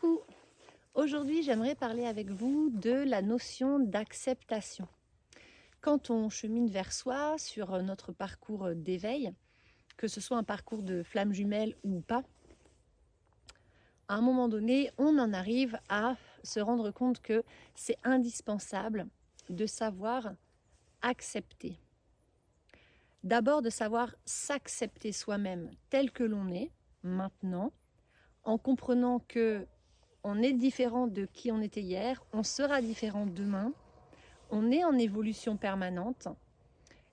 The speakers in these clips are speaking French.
Coucou! Aujourd'hui, j'aimerais parler avec vous de la notion d'acceptation. Quand on chemine vers soi sur notre parcours d'éveil, que ce soit un parcours de flamme jumelle ou pas, à un moment donné, on en arrive à se rendre compte que c'est indispensable de savoir accepter. D'abord, de savoir s'accepter soi-même tel que l'on est maintenant, en comprenant que on est différent de qui on était hier, on sera différent demain, on est en évolution permanente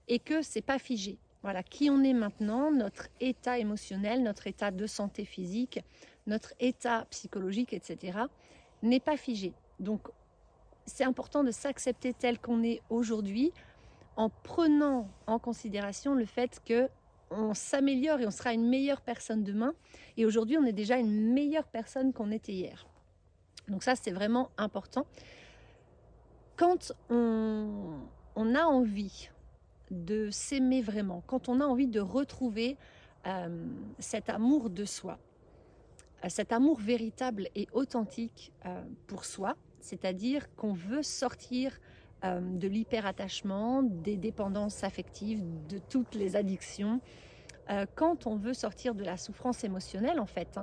et que c'est pas figé. Voilà, qui on est maintenant, notre état émotionnel, notre état de santé physique, notre état psychologique, etc., n'est pas figé. Donc, c'est important de s'accepter tel qu'on est aujourd'hui en prenant en considération le fait que on s'améliore et on sera une meilleure personne demain. Et aujourd'hui, on est déjà une meilleure personne qu'on était hier. Donc ça, c'est vraiment important. Quand on a envie de s'aimer vraiment, quand on a envie de retrouver cet amour de soi, cet amour véritable et authentique pour soi, c'est-à-dire qu'on veut sortir de l'hyperattachement, des dépendances affectives, de toutes les addictions, quand on veut sortir de la souffrance émotionnelle en fait,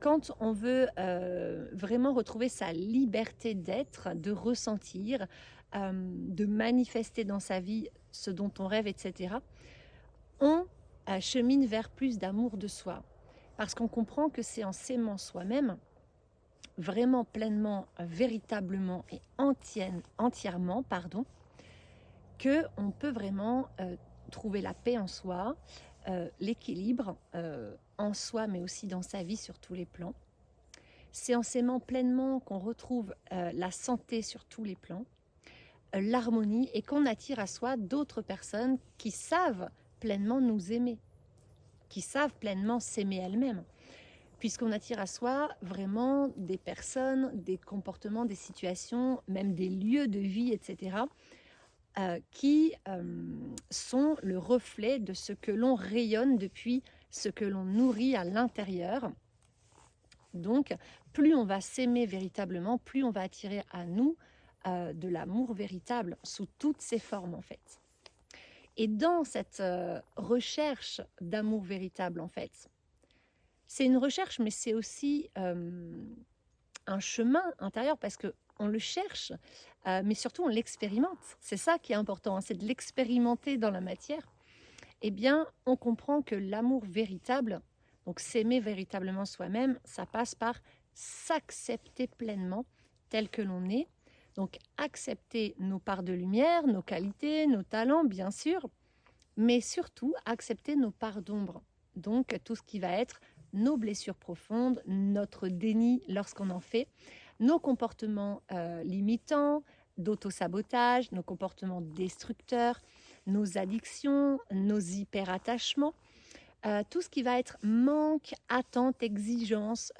quand on veut vraiment retrouver sa liberté d'être, de ressentir, de manifester dans sa vie ce dont on rêve, etc., on chemine vers plus d'amour de soi. Parce qu'on comprend que c'est en s'aimant soi-même, vraiment pleinement, véritablement et entièrement, qu'on peut vraiment trouver la paix en soi, l'équilibre en soi, mais aussi dans sa vie sur tous les plans. C'est en s'aimant pleinement qu'on retrouve la santé sur tous les plans, l'harmonie, et qu'on attire à soi d'autres personnes qui savent pleinement nous aimer, qui savent pleinement s'aimer elles-mêmes, puisqu'on attire à soi vraiment des personnes, des comportements, des situations, même des lieux de vie, etc., qui sont le reflet de ce que l'on rayonne depuis ce que l'on nourrit à l'intérieur. Donc, plus on va s'aimer véritablement, plus on va attirer à nous de l'amour véritable sous toutes ses formes en fait. Et dans cette recherche d'amour véritable en fait, c'est une recherche mais c'est aussi un chemin intérieur parce que on le cherche, mais surtout on l'expérimente. C'est ça qui est important, hein, c'est de l'expérimenter dans la matière. Eh bien, on comprend que l'amour véritable, donc s'aimer véritablement soi-même, ça passe par s'accepter pleinement tel que l'on est. Donc accepter nos parts de lumière, nos qualités, nos talents, bien sûr, mais surtout accepter nos parts d'ombre. Donc tout ce qui va être nos blessures profondes, notre déni lorsqu'on en fait, nos comportements limitants, d'auto-sabotage, nos comportements destructeurs, nos addictions, nos hyperattachements, tout ce qui va être manque, attente, exigence,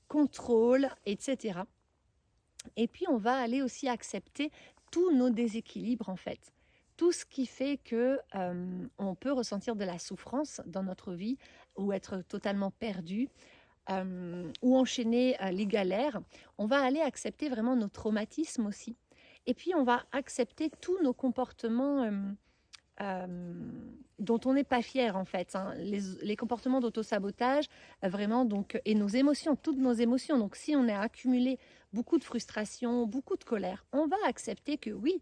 contrôle, etc. Et puis on va aller aussi accepter tous nos déséquilibres en fait. Tout ce qui fait que on peut ressentir de la souffrance dans notre vie ou être totalement perdu ou enchaîner les galères. On va aller accepter vraiment nos traumatismes aussi. Et puis on va accepter tous nos comportements dont on n'est pas fier en fait, hein. Les comportements d'auto-sabotage, vraiment donc, et nos émotions, toutes nos émotions. Donc si on a accumulé beaucoup de frustration, beaucoup de colère, on va accepter que oui,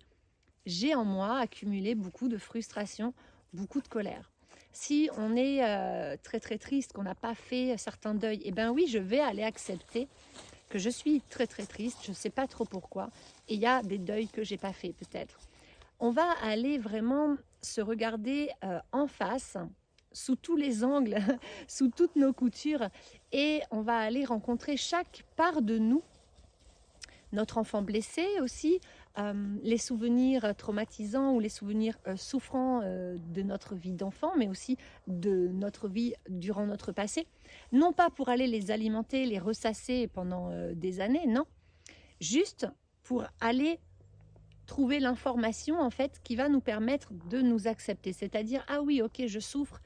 j'ai en moi accumulé beaucoup de frustration, beaucoup de colère. Si on est très très triste, qu'on n'a pas fait certains deuils, eh bien oui, je vais aller accepter que je suis très très triste, je ne sais pas trop pourquoi, et il y a des deuils que j'ai pas fait peut-être. On va aller vraiment se regarder en face, sous tous les angles, sous toutes nos coutures, et on va aller rencontrer chaque part de nous, notre enfant blessé aussi, les souvenirs traumatisants ou les souvenirs souffrants de notre vie d'enfant, mais aussi de notre vie durant notre passé. Non pas pour aller les alimenter, les ressasser pendant des années, non. Juste pour aller trouver l'information en fait qui va nous permettre de nous accepter. C'est-à-dire, ah oui, ok, je souffre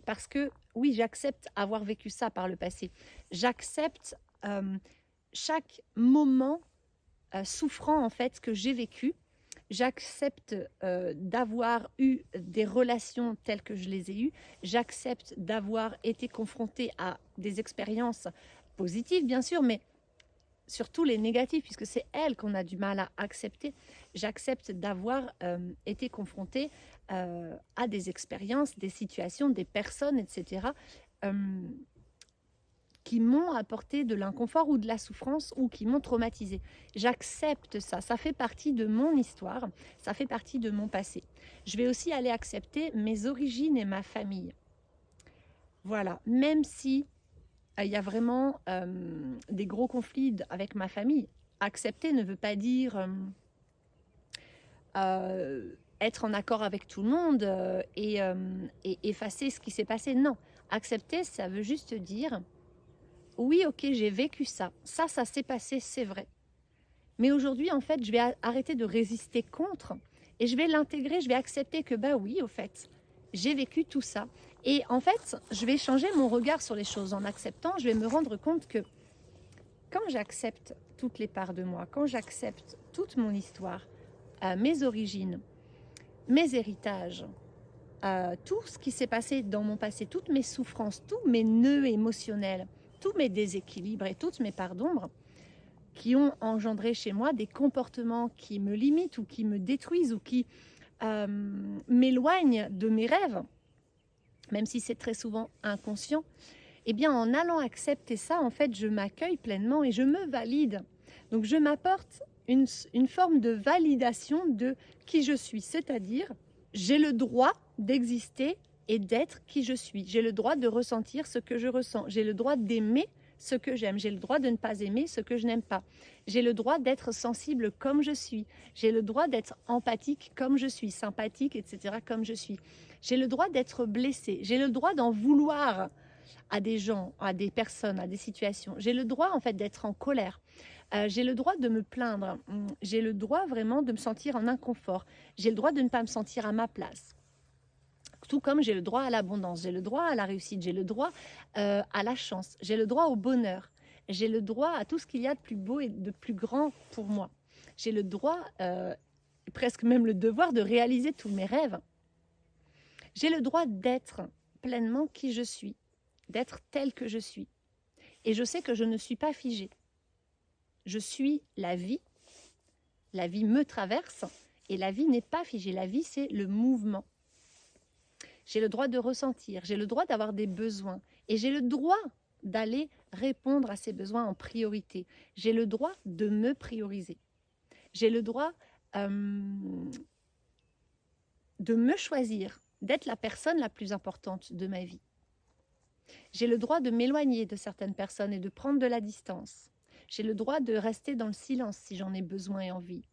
parce que oui, j'accepte avoir vécu ça par le passé. J'accepte chaque moment souffrant en fait que j'ai vécu. J'accepte d'avoir eu des relations telles que je les ai eues. J'accepte d'avoir été confrontée à des expériences positives, bien sûr, mais surtout les négatives, puisque c'est elles qu'on a du mal à accepter. J'accepte d'avoir été confrontée à des expériences, des situations, des personnes, etc., qui m'ont apporté de l'inconfort ou de la souffrance ou qui m'ont traumatisé. J'accepte ça, ça fait partie de mon histoire, ça fait partie de mon passé. Je vais aussi aller accepter mes origines et ma famille. Voilà, même si il y a vraiment des gros conflits avec ma famille. Accepter ne veut pas dire être en accord avec tout le monde et effacer ce qui s'est passé. Non, accepter, ça veut juste dire oui, ok, j'ai vécu ça. Ça s'est passé, c'est vrai. Mais aujourd'hui, en fait, je vais arrêter de résister contre et je vais l'intégrer, je vais accepter que, bah oui, au fait, j'ai vécu tout ça. Et en fait, je vais changer mon regard sur les choses. En acceptant, je vais me rendre compte que quand j'accepte toutes les parts de moi, quand j'accepte toute mon histoire, mes origines, mes héritages, tout ce qui s'est passé dans mon passé, toutes mes souffrances, tous mes nœuds émotionnels, tous mes déséquilibres et toutes mes parts d'ombre qui ont engendré chez moi des comportements qui me limitent ou qui me détruisent ou qui m'éloignent de mes rêves, même si c'est très souvent inconscient, eh bien en allant accepter ça, en fait, je m'accueille pleinement et je me valide. Donc je m'apporte une forme de validation de qui je suis, c'est-à-dire j'ai le droit d'exister et d'être qui je suis. J'ai le droit de ressentir ce que je ressens. J'ai le droit d'aimer ce que j'aime. J'ai le droit de ne pas aimer ce que je n'aime pas. J'ai le droit d'être sensible comme je suis. J'ai le droit d'être empathique comme je suis, sympathique, etc. comme je suis. J'ai le droit d'être blessée. J'ai le droit d'en vouloir à des gens, à des personnes, à des situations. J'ai le droit en fait d'être en colère. J'ai le droit de me plaindre. J'ai le droit vraiment de me sentir en inconfort. J'ai le droit de ne pas me sentir à ma place. Tout comme j'ai le droit à l'abondance, j'ai le droit à la réussite, j'ai le droit à la chance, j'ai le droit au bonheur, j'ai le droit à tout ce qu'il y a de plus beau et de plus grand pour moi. J'ai le droit, presque même le devoir de réaliser tous mes rêves. J'ai le droit d'être pleinement qui je suis, d'être telle que je suis. Et je sais que je ne suis pas figée. Je suis la vie me traverse et la vie n'est pas figée. La vie, c'est le mouvement. J'ai le droit de ressentir, j'ai le droit d'avoir des besoins et j'ai le droit d'aller répondre à ces besoins en priorité. J'ai le droit de me prioriser. J'ai le droit de me choisir, d'être la personne la plus importante de ma vie. J'ai le droit de m'éloigner de certaines personnes et de prendre de la distance. J'ai le droit de rester dans le silence si j'en ai besoin et envie.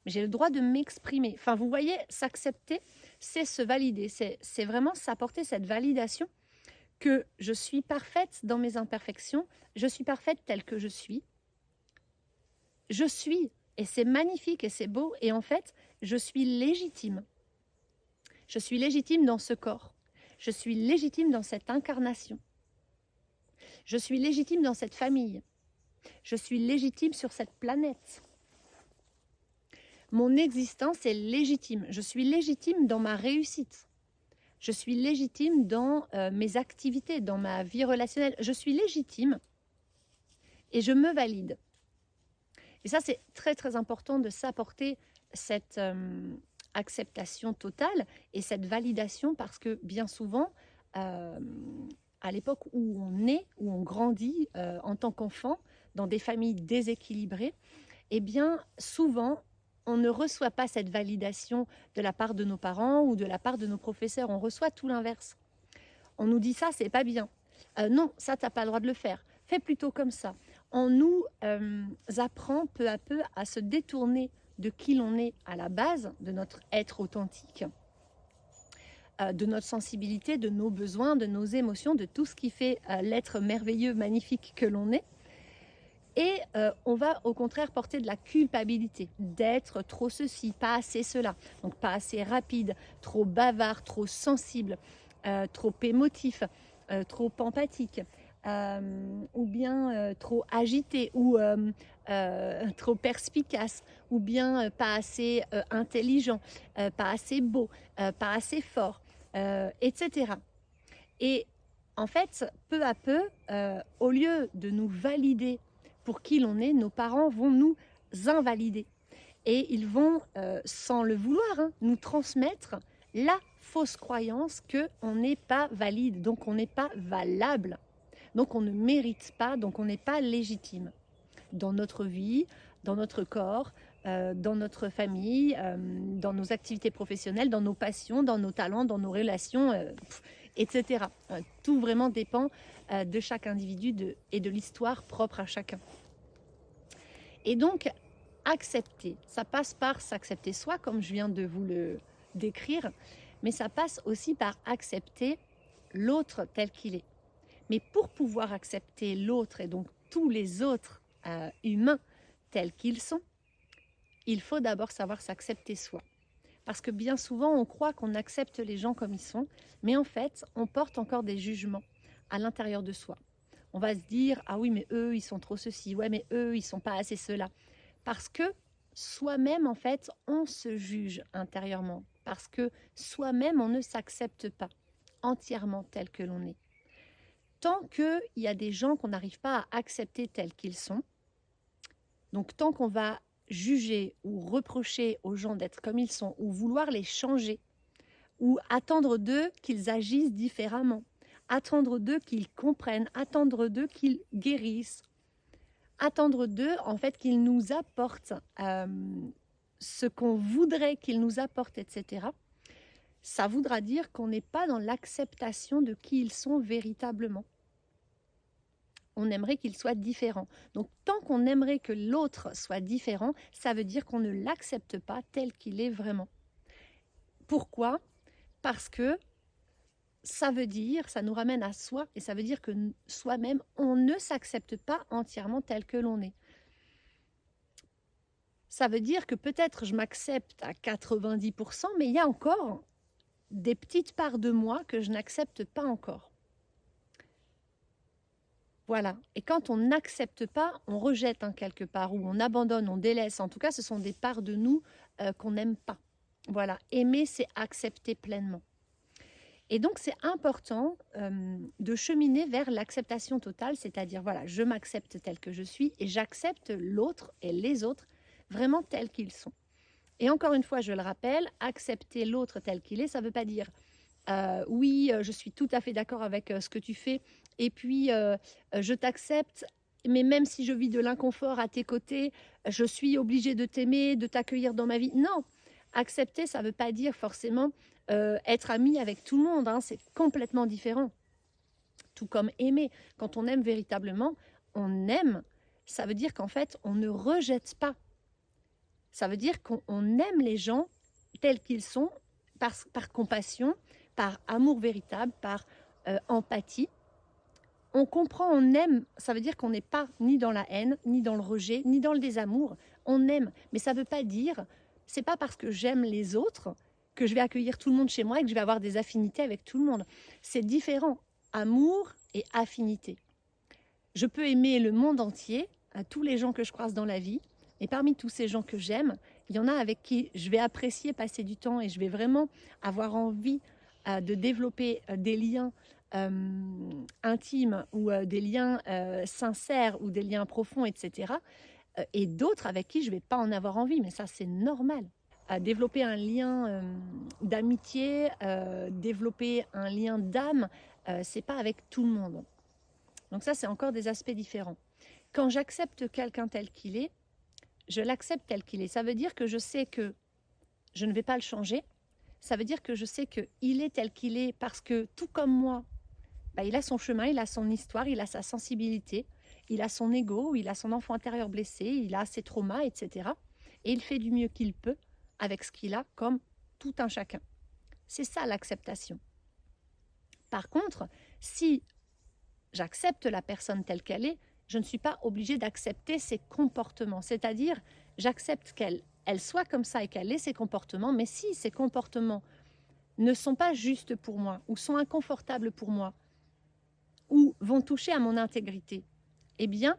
Mais j'ai le droit de m'exprimer. Enfin, vous voyez, s'accepter, c'est se valider. C'est vraiment s'apporter cette validation que je suis parfaite dans mes imperfections. Je suis parfaite telle que je suis. Je suis, et c'est magnifique et c'est beau. Et en fait, je suis légitime. Je suis légitime dans ce corps. Je suis légitime dans cette incarnation. Je suis légitime dans cette famille. Je suis légitime sur cette planète. Mon existence est légitime. Je suis légitime dans ma réussite. Je suis légitime dans mes activités, dans ma vie relationnelle. Je suis légitime et je me valide. Et ça, c'est très, très important de s'apporter cette acceptation totale et cette validation parce que bien souvent, à l'époque où on est, où on grandit en tant qu'enfant, dans des familles déséquilibrées, eh bien, souvent, on ne reçoit pas cette validation de la part de nos parents ou de la part de nos professeurs. On reçoit tout l'inverse. On nous dit ça, c'est pas bien. Non, ça, t'as pas le droit de le faire. Fais plutôt comme ça. On nous apprend peu à peu à se détourner de qui l'on est à la base, de notre être authentique, de notre sensibilité, de nos besoins, de nos émotions, de tout ce qui fait l'être merveilleux, magnifique que l'on est. Et on va au contraire porter de la culpabilité, d'être trop ceci, pas assez cela. Donc pas assez rapide, trop bavard, trop sensible, trop émotif, trop empathique, ou bien trop agité, ou trop perspicace, ou bien pas assez intelligent, pas assez beau, pas assez fort, etc. Et en fait, peu à peu, au lieu de nous valider pour qui l'on est, nos parents vont nous invalider. Et ils vont, sans le vouloir, hein, nous transmettre la fausse croyance qu'on n'est pas valide, donc on n'est pas valable, donc on ne mérite pas, donc on n'est pas légitime dans notre vie, dans notre corps, dans notre famille, dans nos activités professionnelles, dans nos passions, dans nos talents, dans nos relations, etc. Tout vraiment dépend de chaque individu et de l'histoire propre à chacun. Et donc, accepter, ça passe par s'accepter soi, comme je viens de vous le décrire, mais ça passe aussi par accepter l'autre tel qu'il est. Mais pour pouvoir accepter l'autre et donc tous les autres humains tels qu'ils sont, il faut d'abord savoir s'accepter soi. Parce que bien souvent, on croit qu'on accepte les gens comme ils sont, mais en fait, on porte encore des jugements à l'intérieur de soi. On va se dire, ah oui, mais eux, ils sont trop ceci, ouais, mais eux, ils sont pas assez cela. Parce que soi-même, en fait, on se juge intérieurement. Parce que soi-même, on ne s'accepte pas entièrement tel que l'on est. Tant qu'il y a des gens qu'on n'arrive pas à accepter tels qu'ils sont, donc tant qu'on va juger ou reprocher aux gens d'être comme ils sont, ou vouloir les changer, ou attendre d'eux qu'ils agissent différemment, attendre d'eux qu'ils comprennent, attendre d'eux qu'ils guérissent, attendre d'eux en fait qu'ils nous apportent ce qu'on voudrait qu'ils nous apportent, etc. Ça voudra dire qu'on n'est pas dans l'acceptation de qui ils sont véritablement. On aimerait qu'il soit différent. Donc tant qu'on aimerait que l'autre soit différent, ça veut dire qu'on ne l'accepte pas tel qu'il est vraiment. Pourquoi ? Parce que ça veut dire, ça nous ramène à soi, et ça veut dire que soi-même, on ne s'accepte pas entièrement tel que l'on est. Ça veut dire que peut-être je m'accepte à 90%, mais il y a encore des petites parts de moi que je n'accepte pas encore. Voilà. Et quand on n'accepte pas, on rejette quelque part, ou on abandonne, on délaisse. En tout cas, ce sont des parts de nous qu'on n'aime pas. Voilà. Aimer, c'est accepter pleinement. Et donc, c'est important de cheminer vers l'acceptation totale, c'est-à-dire, voilà, je m'accepte tel que je suis et j'accepte l'autre et les autres vraiment tels qu'ils sont. Et encore une fois, je le rappelle, accepter l'autre tel qu'il est, ça ne veut pas dire oui, je suis tout à fait d'accord avec ce que tu fais et puis je t'accepte, mais même si je vis de l'inconfort à tes côtés, je suis obligée de t'aimer, de t'accueillir dans ma vie. Non, accepter, ça ne veut pas dire forcément être ami avec tout le monde, hein, c'est complètement différent. Tout comme aimer, quand on aime véritablement, on aime, ça veut dire qu'en fait, on ne rejette pas. Ça veut dire qu'on aime les gens tels qu'ils sont, par compassion, par amour véritable, par empathie. On comprend, on aime, ça veut dire qu'on n'est pas ni dans la haine, ni dans le rejet, ni dans le désamour. On aime, mais ça ne veut pas dire, c'est pas parce que j'aime les autres que je vais accueillir tout le monde chez moi et que je vais avoir des affinités avec tout le monde. C'est différent, amour et affinité. Je peux aimer le monde entier, à tous les gens que je croise dans la vie, et parmi tous ces gens que j'aime, il y en a avec qui je vais apprécier passer du temps et je vais vraiment avoir envie de développer des liens intimes ou des liens sincères ou des liens profonds, etc. Et d'autres avec qui je ne vais pas en avoir envie, mais ça c'est normal. Développer un lien d'amitié, développer un lien d'âme, c'est pas avec tout le monde. Donc ça, c'est encore des aspects différents. Quand j'accepte quelqu'un tel qu'il est, je l'accepte tel qu'il est. Ça veut dire que je sais que je ne vais pas le changer. Ça veut dire que je sais qu'il est tel qu'il est parce que tout comme moi, il a son chemin, il a son histoire, il a sa sensibilité, il a son ego, il a son enfant intérieur blessé, il a ses traumas, etc. Et il fait du mieux qu'il peut avec ce qu'il a, comme tout un chacun. C'est ça l'acceptation. Par contre, si j'accepte la personne telle qu'elle est, je ne suis pas obligée d'accepter ses comportements. C'est-à-dire, j'accepte qu'elle soit comme ça et qu'elle ait ses comportements, mais si ces comportements ne sont pas justes pour moi ou sont inconfortables pour moi, ou vont toucher à mon intégrité, eh bien,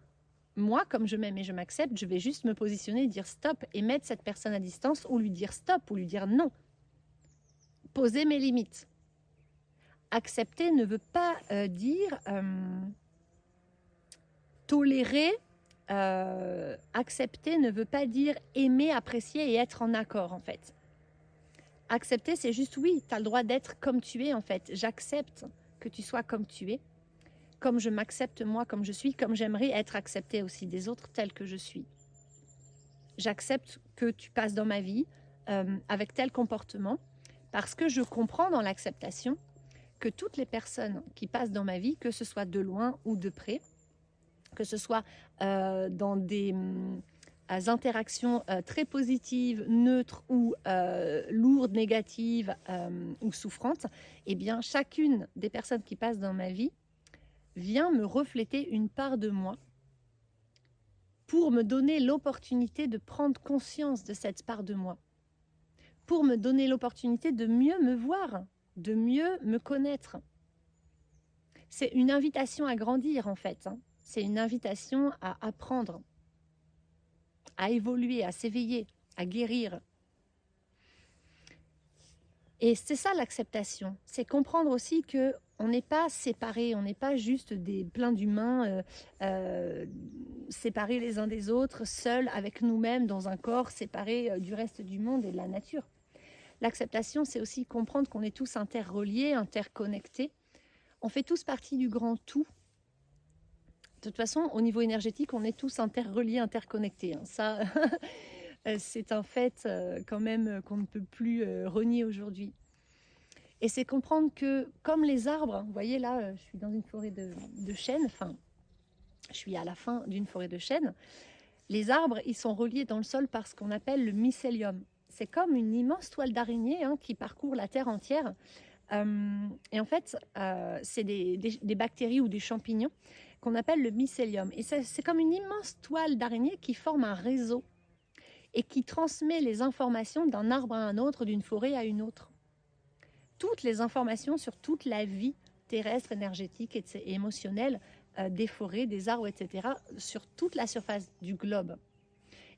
moi, comme je m'aime et je m'accepte, je vais juste me positionner et dire stop et mettre cette personne à distance ou lui dire stop ou lui dire non. Poser mes limites. Accepter ne veut pas dire tolérer. Accepter ne veut pas dire aimer, apprécier et être en accord en fait. Accepter, c'est juste oui, tu as le droit d'être comme tu es en fait. J'accepte que tu sois comme tu es, comme je m'accepte moi comme je suis, comme j'aimerais être acceptée aussi des autres tel que je suis. J'accepte que tu passes dans ma vie avec tel comportement parce que je comprends dans l'acceptation que toutes les personnes qui passent dans ma vie, que ce soit de loin ou de près, que ce soit dans des interactions très positives, neutres ou lourdes, négatives ou souffrantes, eh bien chacune des personnes qui passent dans ma vie vient me refléter une part de moi pour me donner l'opportunité de prendre conscience de cette part de moi, pour me donner l'opportunité de mieux me voir, de mieux me connaître. C'est une invitation à grandir en fait, hein. C'est une invitation à apprendre, à évoluer, à s'éveiller, à guérir. Et c'est ça l'acceptation, c'est comprendre aussi que on n'est pas séparés, on n'est pas juste plein d'humains séparés les uns des autres, seuls avec nous-mêmes dans un corps séparé du reste du monde et de la nature. L'acceptation, c'est aussi comprendre qu'on est tous interreliés, interconnectés. On fait tous partie du grand tout. De toute façon, au niveau énergétique, on est tous interreliés, interconnectés. Hein. Ça, c'est un fait quand même qu'on ne peut plus renier aujourd'hui. Et c'est comprendre que, comme les arbres, vous voyez là, je suis dans une forêt de chênes, enfin, je suis à la fin d'une forêt de chênes. Les arbres, ils sont reliés dans le sol par ce qu'on appelle le mycélium. C'est comme une immense toile d'araignée qui parcourt la terre entière. Et en fait, c'est des bactéries ou des champignons qu'on appelle le mycélium. Et c'est comme une immense toile d'araignée qui forme un réseau et qui transmet les informations d'un arbre à un autre, d'une forêt à une autre. Toutes les informations sur toute la vie terrestre, énergétique et émotionnelle des forêts, des arbres, etc., sur toute la surface du globe.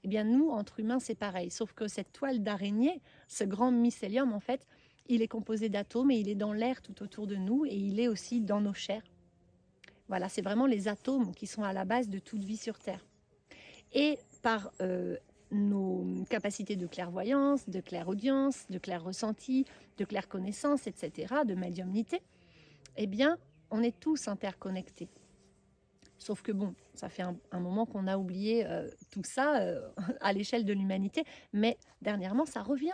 Eh bien, nous, entre humains, c'est pareil. Sauf que cette toile d'araignée, ce grand mycélium, en fait, il est composé d'atomes et il est dans l'air tout autour de nous et il est aussi dans nos chairs. Voilà, c'est vraiment les atomes qui sont à la base de toute vie sur Terre. Et par nos capacités de clairvoyance, de clairaudience, de clair-ressenti, de clair-connaissance, etc., de médiumnité, eh bien, on est tous interconnectés. Sauf que bon, ça fait un moment qu'on a oublié tout ça à l'échelle de l'humanité, mais dernièrement, ça revient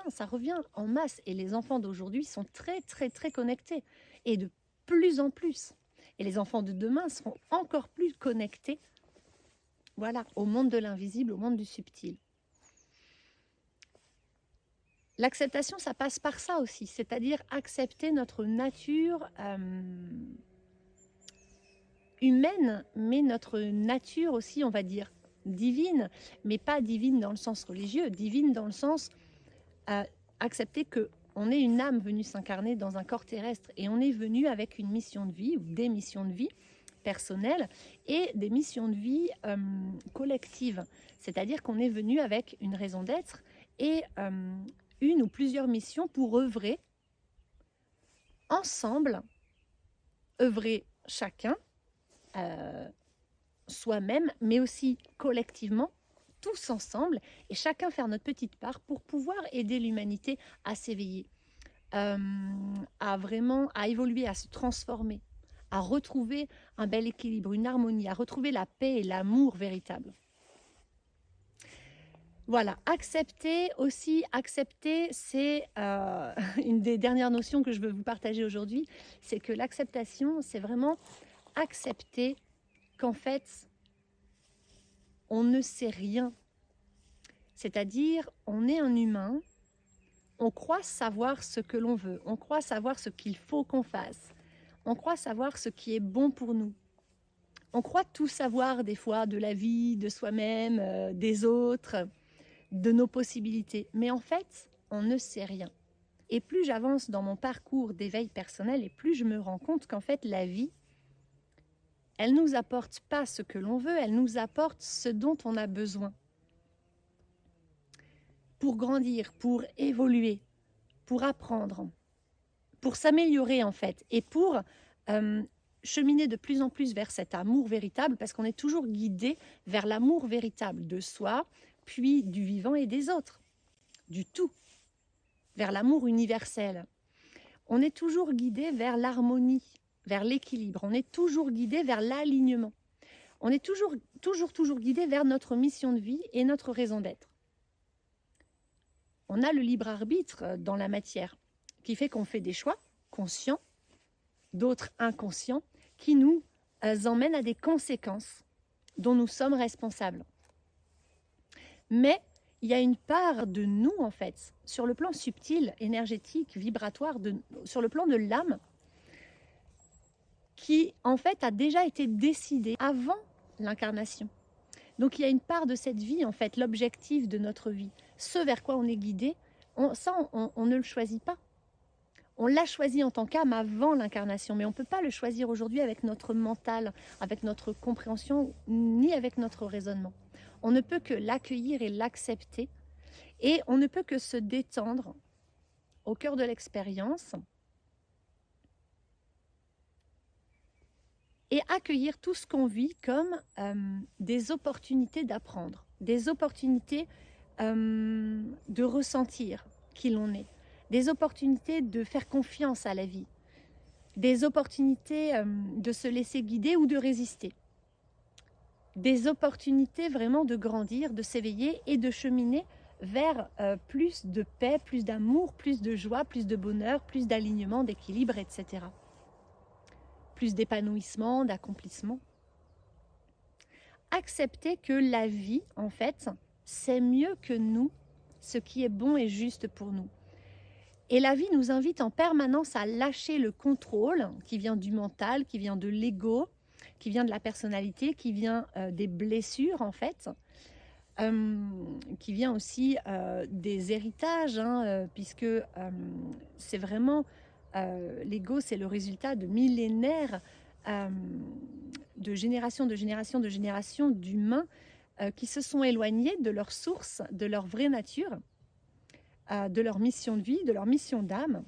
en masse. Et les enfants d'aujourd'hui sont très, très, très connectés, et de plus en plus. Et les enfants de demain seront encore plus connectés, voilà, au monde de l'invisible, au monde du subtil. L'acceptation, ça passe par ça aussi, c'est-à-dire accepter notre nature humaine, mais notre nature aussi, on va dire, divine, mais pas divine dans le sens religieux, divine dans le sens accepter qu'on est une âme venue s'incarner dans un corps terrestre et on est venu avec une mission de vie ou des missions de vie personnelles et des missions de vie collectives, c'est-à-dire qu'on est venu avec une raison d'être et une ou plusieurs missions pour œuvrer ensemble, œuvrer chacun, soi-même, mais aussi collectivement, tous ensemble, et chacun faire notre petite part pour pouvoir aider l'humanité à s'éveiller, à évoluer, à se transformer, à retrouver un bel équilibre, une harmonie, à retrouver la paix et l'amour véritable. Voilà, accepter, c'est une des dernières notions que je veux vous partager aujourd'hui, c'est que l'acceptation, c'est vraiment accepter qu'en fait, on ne sait rien. C'est-à-dire, on est un humain, on croit savoir ce que l'on veut, on croit savoir ce qu'il faut qu'on fasse, on croit savoir ce qui est bon pour nous. On croit tout savoir des fois de la vie, de soi-même, des autres, de nos possibilités. Mais en fait, on ne sait rien. Et plus j'avance dans mon parcours d'éveil personnel, et plus je me rends compte qu'en fait, la vie, elle ne nous apporte pas ce que l'on veut, elle nous apporte ce dont on a besoin. Pour grandir, pour évoluer, pour apprendre, pour s'améliorer en fait, et pour cheminer de plus en plus vers cet amour véritable, parce qu'on est toujours guidé vers l'amour véritable de soi, puis du vivant et des autres, du tout, vers l'amour universel. On est toujours guidé vers l'harmonie, vers l'équilibre, on est toujours guidé vers l'alignement. On est toujours guidé vers notre mission de vie et notre raison d'être. On a le libre arbitre dans la matière, qui fait qu'on fait des choix conscients, d'autres inconscients, qui nous emmènent à des conséquences dont nous sommes responsables. Mais il y a une part de nous, en fait, sur le plan subtil, énergétique, vibratoire, sur le plan de l'âme, qui, en fait, a déjà été décidée avant l'incarnation. Donc, il y a une part de cette vie, en fait, l'objectif de notre vie, ce vers quoi on est guidé, on ne le choisit pas. On l'a choisi en tant qu'âme avant l'incarnation, mais on ne peut pas le choisir aujourd'hui avec notre mental, avec notre compréhension, ni avec notre raisonnement. On ne peut que l'accueillir et l'accepter, et on ne peut que se détendre au cœur de l'expérience et accueillir tout ce qu'on vit comme des opportunités d'apprendre, des opportunités de ressentir qui l'on est, des opportunités de faire confiance à la vie, des opportunités de se laisser guider ou de résister, des opportunités vraiment de grandir, de s'éveiller et de cheminer vers plus de paix, plus d'amour, plus de joie, plus de bonheur, plus d'alignement, d'équilibre, etc. Plus d'épanouissement, d'accomplissement. Accepter que la vie, en fait, c'est mieux que nous ce qui est bon et juste pour nous. Et la vie nous invite en permanence à lâcher le contrôle qui vient du mental, qui vient de l'ego, qui vient de la personnalité, qui vient des blessures en fait, qui vient aussi des héritages, puisque c'est vraiment l'ego, c'est le résultat de millénaires de génération d'humains qui se sont éloignés de leur source, de leur vraie nature, de leur mission de vie, de leur mission d'âme,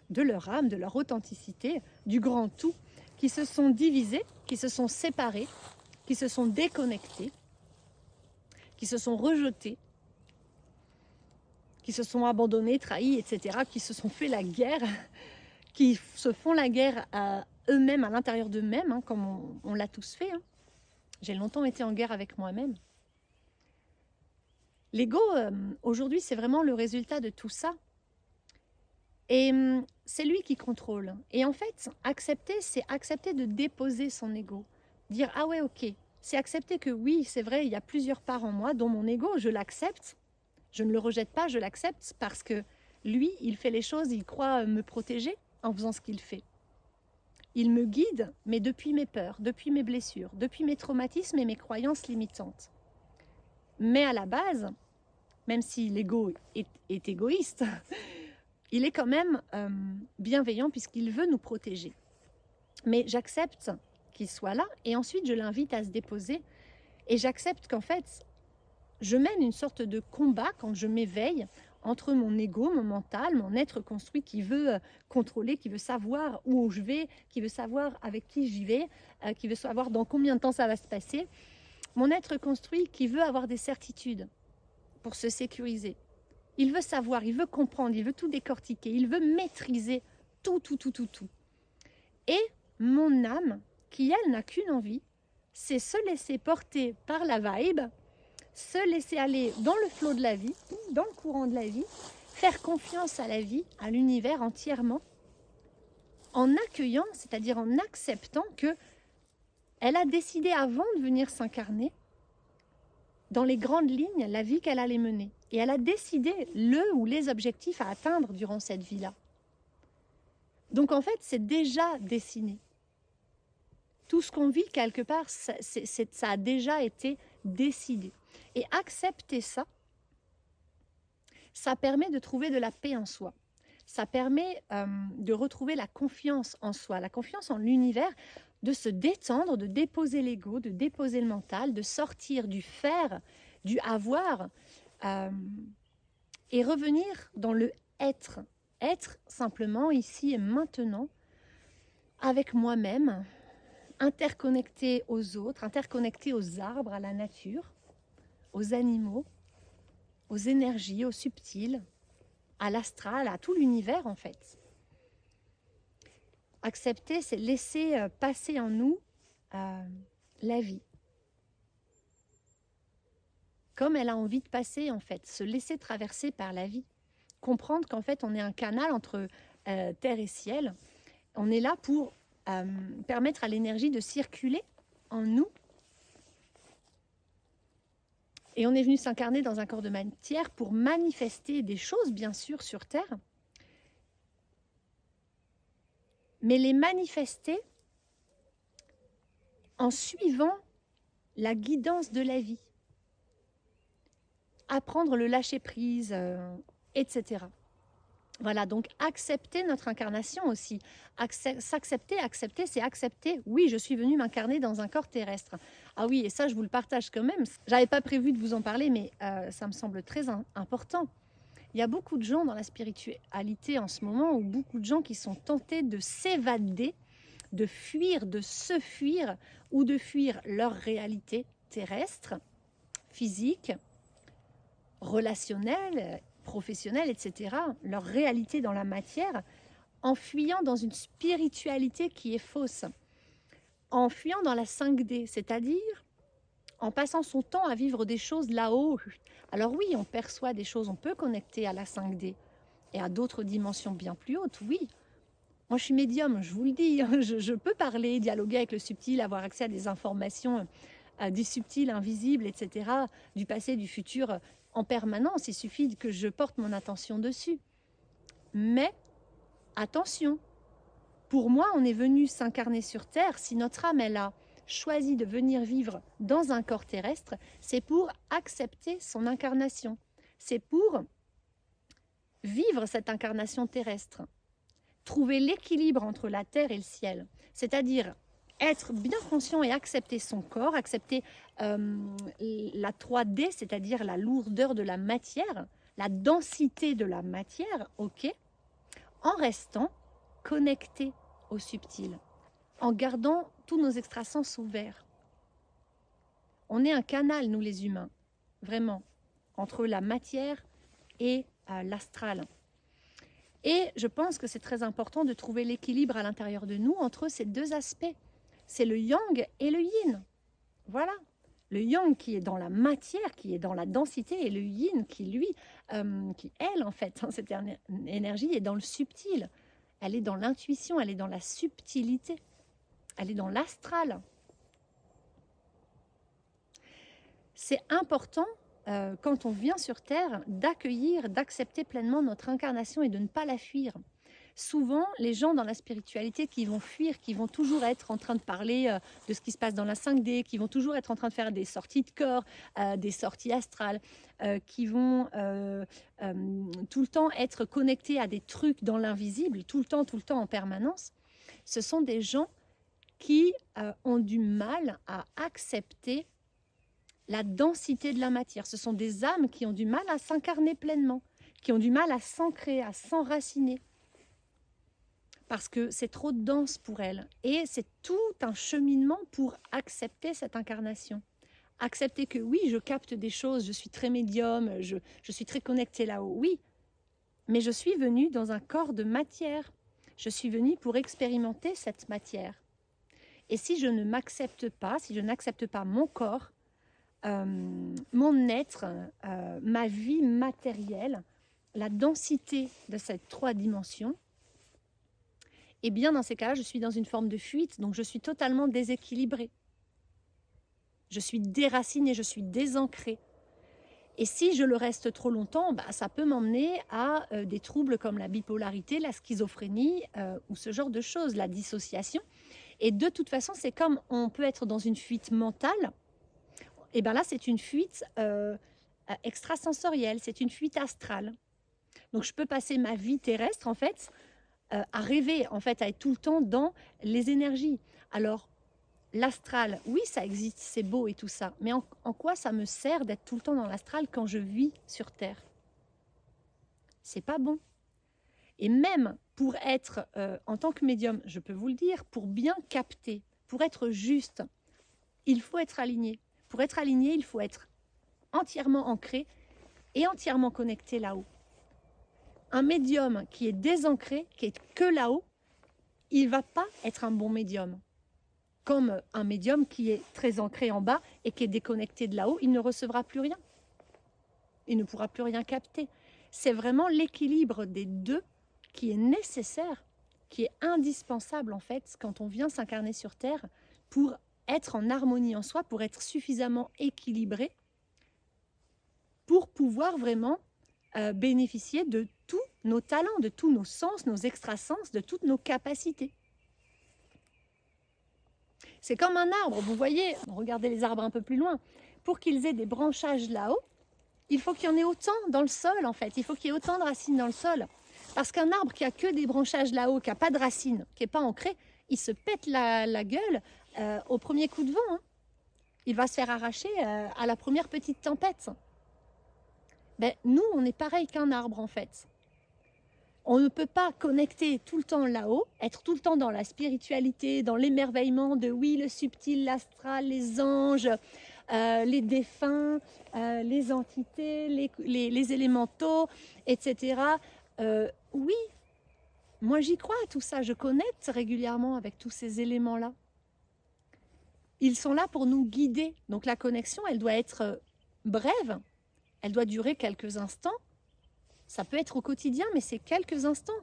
de leur âme, de leur authenticité, du grand tout, qui se sont divisés, qui se sont séparés, qui se sont déconnectés, qui se sont rejetés, qui se sont abandonnés, trahis, etc., qui se sont fait la guerre, qui se font la guerre à eux-mêmes, à l'intérieur d'eux-mêmes, comme on l'a tous fait. J'ai longtemps été en guerre avec moi-même. L'ego, aujourd'hui, c'est vraiment le résultat de tout ça. Et c'est lui qui contrôle. Et en fait, accepter, c'est accepter de déposer son ego. Dire, ah ouais, ok. C'est accepter que oui, c'est vrai, il y a plusieurs parts en moi, dont mon ego, je l'accepte. Je ne le rejette pas, je l'accepte parce que lui, il fait les choses, il croit me protéger en faisant ce qu'il fait. Il me guide, mais depuis mes peurs, depuis mes blessures, depuis mes traumatismes et mes croyances limitantes. Mais à la base, même si l'ego est égoïste, il est quand même bienveillant puisqu'il veut nous protéger. Mais j'accepte qu'il soit là et ensuite je l'invite à se déposer et j'accepte qu'en fait, je mène une sorte de combat quand je m'éveille entre mon ego, mon mental, mon être construit qui veut contrôler, qui veut savoir où je vais, qui veut savoir avec qui j'y vais, qui veut savoir dans combien de temps ça va se passer. Mon être construit qui veut avoir des certitudes pour se sécuriser. Il veut savoir, il veut comprendre, il veut tout décortiquer, il veut maîtriser tout. Et mon âme, qui elle n'a qu'une envie, c'est se laisser porter par la vibe, se laisser aller dans le flot de la vie, dans le courant de la vie, faire confiance à la vie, à l'univers entièrement, en accueillant, c'est-à-dire en acceptant que elle a décidé avant de venir s'incarner, dans les grandes lignes, la vie qu'elle allait mener. Et elle a décidé le ou les objectifs à atteindre durant cette vie-là. Donc en fait, c'est déjà dessiné. Tout ce qu'on vit quelque part, ça a déjà été décidé. Et accepter ça, ça permet de trouver de la paix en soi. Ça permet de retrouver la confiance en soi, la confiance en l'univers, de se détendre, de déposer l'ego, de déposer le mental, de sortir du faire, du avoir, et revenir dans le être. Être simplement ici et maintenant, avec moi-même, interconnecté aux autres, interconnecté aux arbres, à la nature, aux animaux, aux énergies, aux subtils, à l'astral, à tout l'univers en fait. Accepter, c'est laisser passer en nous la vie. Comme elle a envie de passer en fait, se laisser traverser par la vie. Comprendre qu'en fait on est un canal entre terre et ciel. On est là pour permettre à l'énergie de circuler en nous. Et on est venu s'incarner dans un corps de matière pour manifester des choses, bien sûr, sur Terre. Mais les manifester en suivant la guidance de la vie. Apprendre le lâcher-prise, etc. Voilà, donc accepter notre incarnation aussi. S'accepter, accepter, c'est accepter. Oui, je suis venue m'incarner dans un corps terrestre. Ah oui, et ça, je vous le partage quand même. J'avais pas prévu de vous en parler, mais ça me semble très important. Il y a beaucoup de gens dans la spiritualité en ce moment, ou beaucoup de gens qui sont tentés de s'évader, de fuir, de se fuir, ou de fuir leur réalité terrestre, physique, relationnelle, professionnelle, etc., leur réalité dans la matière, en fuyant dans une spiritualité qui est fausse, en fuyant dans la 5D, c'est-à-dire en passant son temps à vivre des choses là-haut. Alors oui, on perçoit des choses, on peut connecter à la 5D et à d'autres dimensions bien plus hautes, oui. Moi, je suis médium, je vous le dis, je peux parler, dialoguer avec le subtil, avoir accès à des informations du subtil, invisible, etc., du passé, du futur, en permanence. Il suffit que je porte mon attention dessus. Mais, attention, pour moi, on est venu s'incarner sur Terre. Si notre âme, elle a choisi de venir vivre dans un corps terrestre, c'est pour accepter son incarnation. C'est pour vivre cette incarnation terrestre. Trouver l'équilibre entre la terre et le ciel. C'est-à-dire être bien conscient et accepter son corps, accepter la 3D, c'est-à-dire la lourdeur de la matière, la densité de la matière, ok, en restant connecté au subtil, en gardant tous nos extrasens ouverts. On est un canal, nous les humains, vraiment, entre la matière et l'astral. Et je pense que c'est très important de trouver l'équilibre à l'intérieur de nous entre ces deux aspects. C'est le yang et le yin. Voilà. Le yang qui est dans la matière, qui est dans la densité, et le yin qui, lui, qui elle, en fait, cette énergie est dans le subtil. Elle est dans l'intuition, elle est dans la subtilité. Elle est dans l'astral. C'est important, quand on vient sur Terre, d'accueillir, d'accepter pleinement notre incarnation et de ne pas la fuir. Souvent, les gens dans la spiritualité qui vont fuir, qui vont toujours être en train de parler de ce qui se passe dans la 5D, qui vont toujours être en train de faire des sorties de corps, des sorties astrales, qui vont tout le temps être connectés à des trucs dans l'invisible, tout le temps en permanence, ce sont des gens qui ont du mal à accepter la densité de la matière. Ce sont des âmes qui ont du mal à s'incarner pleinement, qui ont du mal à s'ancrer, à s'enraciner, parce que c'est trop dense pour elles. Et c'est tout un cheminement pour accepter cette incarnation. Accepter que oui, je capte des choses, je suis très médium, je suis très connectée là-haut, oui, mais je suis venue dans un corps de matière. Je suis venue pour expérimenter cette matière. Et si je ne m'accepte pas, si je n'accepte pas mon corps, mon être, ma vie matérielle, la densité de ces 3 dimensions, et bien dans ces cas-là, je suis dans une forme de fuite, donc je suis totalement déséquilibrée. Je suis déracinée, je suis désancrée. Et si je le reste trop longtemps, ça peut m'emmener à des troubles comme la bipolarité, la schizophrénie ou ce genre de choses, la dissociation. Et de toute façon, c'est comme on peut être dans une fuite mentale, et bien là, c'est une fuite extrasensorielle, c'est une fuite astrale. Donc, je peux passer ma vie terrestre, en fait, à rêver, en fait, à être tout le temps dans les énergies. Alors, l'astral, oui, ça existe, c'est beau et tout ça, mais en quoi ça me sert d'être tout le temps dans l'astral quand je vis sur Terre? C'est pas bon. Et même pour être, en tant que médium, je peux vous le dire, pour bien capter, pour être juste, il faut être aligné. Pour être aligné, il faut être entièrement ancré et entièrement connecté là-haut. Un médium qui est désancré, qui est que là-haut, il ne va pas être un bon médium. Comme un médium qui est très ancré en bas et qui est déconnecté de là-haut, il ne recevra plus rien. Il ne pourra plus rien capter. C'est vraiment l'équilibre des deux qui est nécessaire, qui est indispensable en fait quand on vient s'incarner sur Terre pour être en harmonie en soi, pour être suffisamment équilibré, pour pouvoir vraiment bénéficier de tous nos talents, de tous nos sens, nos extrasens, de toutes nos capacités. C'est comme un arbre, vous voyez, regardez les arbres un peu plus loin, pour qu'ils aient des branchages là-haut, il faut qu'il y en ait autant dans le sol en fait, il faut qu'il y ait autant de racines dans le sol. Parce qu'un arbre qui a que des branchages là-haut, qui n'a pas de racines, qui n'est pas ancré, il se pète la gueule au premier coup de vent. Hein. Il va se faire arracher à la première petite tempête. Ben, nous, on est pareil qu'un arbre en fait. On ne peut pas connecter tout le temps là-haut, être tout le temps dans la spiritualité, dans l'émerveillement de oui, le subtil, l'astral, les anges, les défunts, les entités, les élémentaux, etc. Oui, moi j'y crois à tout ça, je connecte régulièrement avec tous ces éléments-là. Ils sont là pour nous guider, donc la connexion, elle doit être brève, elle doit durer quelques instants. Ça peut être au quotidien, mais c'est quelques instants.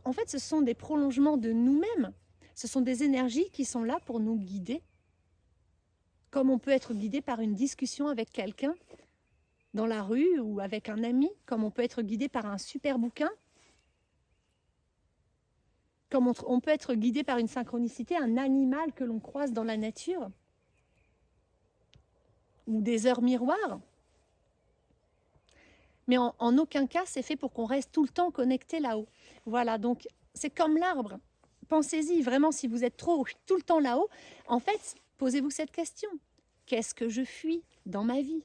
En fait, ce sont des prolongements de nous-mêmes. Ce sont des énergies qui sont là pour nous guider. Comme on peut être guidé par une discussion avec quelqu'un dans la rue ou avec un ami, comme on peut être guidé par un super bouquin, comme on peut être guidé par une synchronicité, un animal que l'on croise dans la nature, ou des heures miroirs. Mais en aucun cas, c'est fait pour qu'on reste tout le temps connecté là-haut. Voilà, donc c'est comme l'arbre. Pensez-y, vraiment, si vous êtes tout le temps là-haut, en fait, posez-vous cette question. Qu'est-ce que je fuis dans ma vie?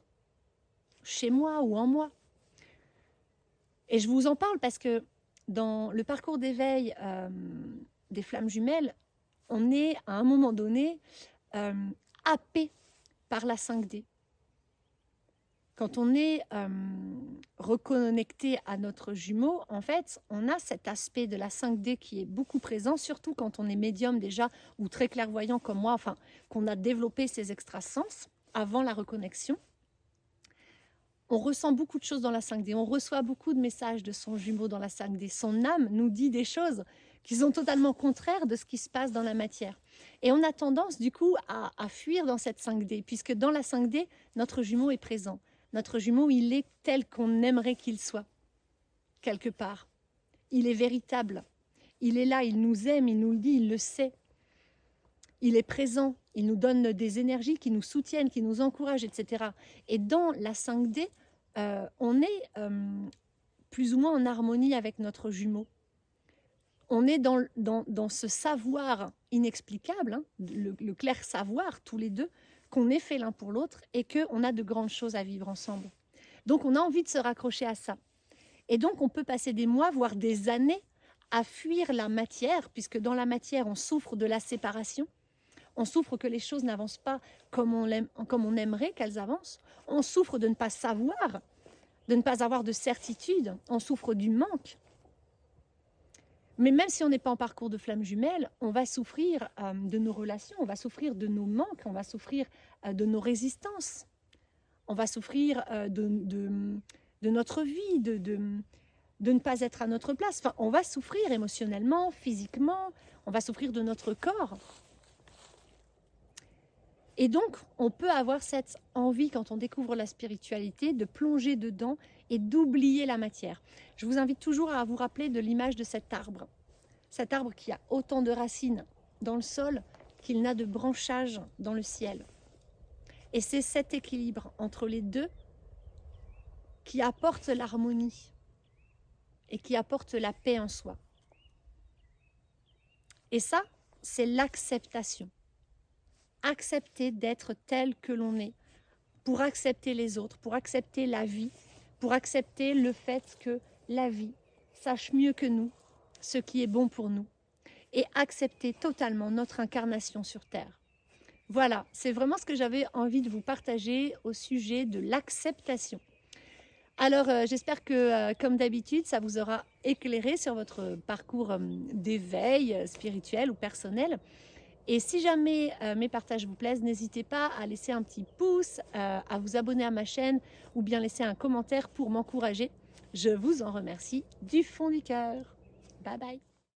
Chez moi ou en moi? Et je vous en parle parce que dans le parcours d'éveil des flammes jumelles, on est à un moment donné happé par la 5D. Quand on est reconnecté à notre jumeau, en fait, on a cet aspect de la 5D qui est beaucoup présent, surtout quand on est médium déjà ou très clairvoyant comme moi, enfin, qu'on a développé ces extrasens avant la reconnexion. On ressent beaucoup de choses dans la 5D, on reçoit beaucoup de messages de son jumeau dans la 5D. Son âme nous dit des choses qui sont totalement contraires de ce qui se passe dans la matière. Et on a tendance du coup à fuir dans cette 5D, puisque dans la 5D, notre jumeau est présent. Notre jumeau, il est tel qu'on aimerait qu'il soit, quelque part. Il est véritable. Il est là, il nous aime, il nous le dit, il le sait. Il est présent, il nous donne des énergies qui nous soutiennent, qui nous encouragent, etc. Et dans la 5D, on est plus ou moins en harmonie avec notre jumeau. On est dans ce savoir inexplicable, hein, le clair savoir, tous les deux, qu'on est fait l'un pour l'autre et qu'on a de grandes choses à vivre ensemble. Donc, on a envie de se raccrocher à ça. Et donc, on peut passer des mois, voire des années, à fuir la matière, puisque dans la matière, on souffre de la séparation. On souffre que les choses n'avancent pas comme on aimerait qu'elles avancent. On souffre de ne pas savoir, de ne pas avoir de certitude. On souffre du manque. Mais même si on n'est pas en parcours de flamme jumelle, on va souffrir de nos relations, on va souffrir de nos manques, on va souffrir de nos résistances, on va souffrir de notre vie, de ne pas être à notre place. Enfin, on va souffrir émotionnellement, physiquement, on va souffrir de notre corps. Et donc, on peut avoir cette envie, quand on découvre la spiritualité, de plonger dedans et d'oublier la matière. Je vous invite toujours à vous rappeler de l'image de cet arbre qui a autant de racines dans le sol qu'il n'a de branchages dans le ciel. Et c'est cet équilibre entre les deux qui apporte l'harmonie et qui apporte la paix en soi. Et ça, c'est l'acceptation. accepter d'être tel que l'on est, pour accepter les autres, pour accepter la vie, pour accepter le fait que la vie sache mieux que nous ce qui est bon pour nous et accepter totalement notre incarnation sur Terre. Voilà, c'est vraiment ce que j'avais envie de vous partager au sujet de l'acceptation. Alors, j'espère que, comme d'habitude, ça vous aura éclairé sur votre parcours d'éveil spirituel ou personnel. Et si jamais mes partages vous plaisent, n'hésitez pas à laisser un petit pouce, à vous abonner à ma chaîne ou bien laisser un commentaire pour m'encourager. Je vous en remercie du fond du cœur. Bye bye.